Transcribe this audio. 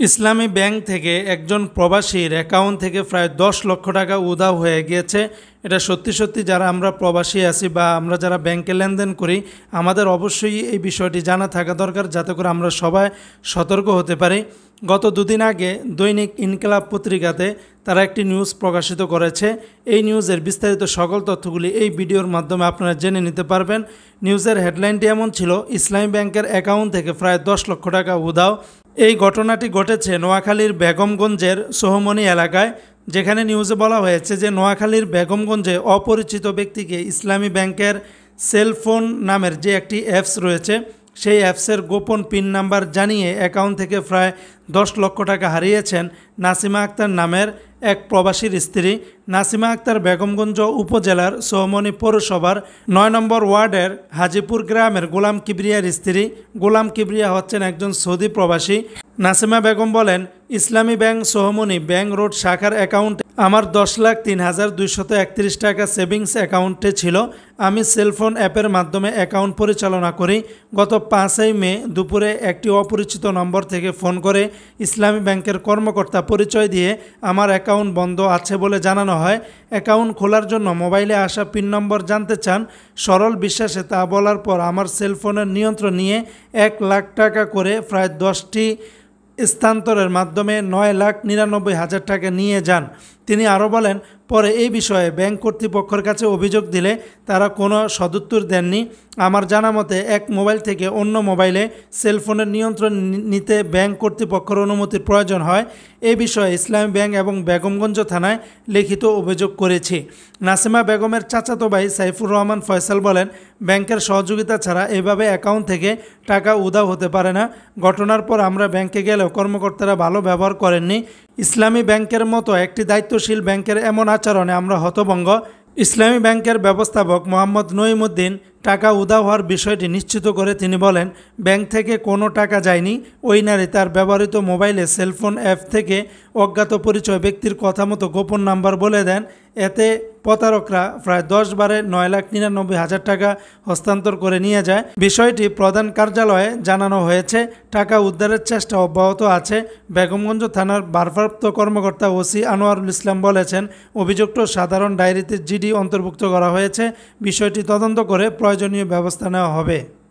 ইসলামী bank থেকে একজন প্রবাসীর অ্যাকাউন্ট থেকে প্রায় 10 লক্ষ টাকা উধাও হয়ে গিয়েছে। এটা সত্যি সত্যি যারা আমরা প্রবাসী আছি বা আমরা যারা ব্যাংকে লেনদেন করি, আমাদের অবশ্যই এই বিষয়টি জানা থাকা দরকার, যাতে করে আমরা সবাই সতর্ক হতে পারি। গত দুদিন আগে দৈনিক ইনকিলাব পত্রিকাতে তারা একটি নিউজ প্রকাশিত করেছে। এই নিউজের বিস্তারিত সকল তথ্যগুলি এই ভিডিওর মাধ্যমে আপনারা জেনে নিতে পারবেন। নিউজের হেডলাইনটি এমন ছিল, ইসলামী ব্যাংকের অ্যাকাউন্ট থেকে প্রায় 10 লক্ষ টাকা উধাও। এই ঘটনাটি ঘটেছে নোয়াখালীর বেগমগঞ্জের সোহমনি এলাকায়, যেখানে নিউজে বলা হয়েছে যে নোয়াখালীর বেগমগঞ্জে অপরিচিত ব্যক্তিকে ইসলামী ব্যাংকের সেলফোন নামের যে একটি অ্যাপস রয়েছে, সেই অ্যাপসের গোপন পিন নাম্বার জানিয়ে অ্যাকাউন্ট থেকে প্রায় 10 লক্ষ টাকা হারিয়েছেন নাসিমা আক্তার নামের এক প্রবাসীর স্ত্রী। নাসিমা আক্তার বেগমগঞ্জ উপজেলার সোহমনি পৌরসভার 9 নম্বর ওয়ার্ডের হাজিপুর গ্রামের গোলাম কিবরিয়ার স্ত্রী। গোলাম কিবরিয়া হচ্ছেন একজন সৌদি প্রবাসী। নাসিমা বেগম বলেন, ইসলামী ব্যাংক সোহমনি ব্যাংক রোড শাখার অ্যাকাউন্টে আমার 10,03,231 টাকা সেভিংস অ্যাকাউন্টে ছিল। আমি সেলফোন অ্যাপের মাধ্যমে অ্যাকাউন্ট পরিচালনা করি। গত 5 মে দুপুরে একটি অপরিচিত নম্বর থেকে ফোন করে ইসলামী ব্যাংকের কর্মকর্তা পরিচয় দিয়ে আমার অ্যাকাউন্ট বন্ধ আছে বলে জানানো হয়। অ্যাকাউন্ট খোলার জন্য মোবাইলে আসা পিন নম্বর জানতে চান। সরল বিশ্বাসে তা বলার পর আমার সেলফোনের নিয়ন্ত্রণ নিয়ে 1 লাখ টাকা করে প্রায় 10টি স্থানান্তরের মাধ্যমে 9,99,000 টাকা নিয়ে যান। তিনি আরও বলেন, পরে এই বিষয়ে ব্যাংক কর্তৃপক্ষের কাছে অভিযোগ দিলে তারা কোনো সদুত্তর দেননি। আমার জানা মতে এক মোবাইল থেকে অন্য মোবাইলে সেলফোনের নিয়ন্ত্রণ নিতে ব্যাংক কর্তৃপক্ষের অনুমতির প্রয়োজন হয়। এই বিষয়ে ইসলামী ব্যাংক এবং বেগমগঞ্জ থানায় লিখিত অভিযোগ করেছি। নাসিমা বেগমের চাচাতো ভাই সাইফুর রহমান ফয়সাল বলেন, ব্যাংকের সহযোগিতা ছাড়া এভাবে অ্যাকাউন্ট থেকে টাকা উধাও হতে পারে না। ঘটনার পর আমরা ব্যাংকে গেলেও কর্মকর্তারা ভালো ব্যবহার করেননি। ইসলামী ব্যাংকের মতো একটি দায়িত্বশীল ব্যাংকের এমন আচরণে আমরা হতভম্ব। ইসলামী ব্যাংকের ব্যবস্থাপক মোহাম্মদ নঈমুদ্দিন টাকা উধাও হওয়ার বিষয়টি নিশ্চিত করে তিনি বলেন, ব্যাংক থেকে কোনো টাকা যায়নি। ওই নারী তার ব্যবহৃত মোবাইলে সেলফোন অ্যাপ থেকে অজ্ঞাত পরিচয় ব্যক্তির কথা মতো গোপন নাম্বার বলে দেন। এতে প্রতারকরা প্রায় 10 বারে 9,99,000 টাকা হস্তান্তর করে নিয়ে যায়। বিষয়টি প্রধান কার্যালয়ে জানানো হয়েছে। টাকা উদ্ধারের চেষ্টা অব্যাহত আছে। বেগমগঞ্জ থানার ভারপ্রাপ্ত কর্মকর্তা ওসি আনোয়ারুল ইসলাম বলেছেন, অভিযুক্ত সাধারণ ডায়েরিতে জিডি অন্তর্ভুক্ত করা হয়েছে। বিষয়টি তদন্ত করে প্রয়োজনীয় ব্যবস্থা নেওয়া হবে।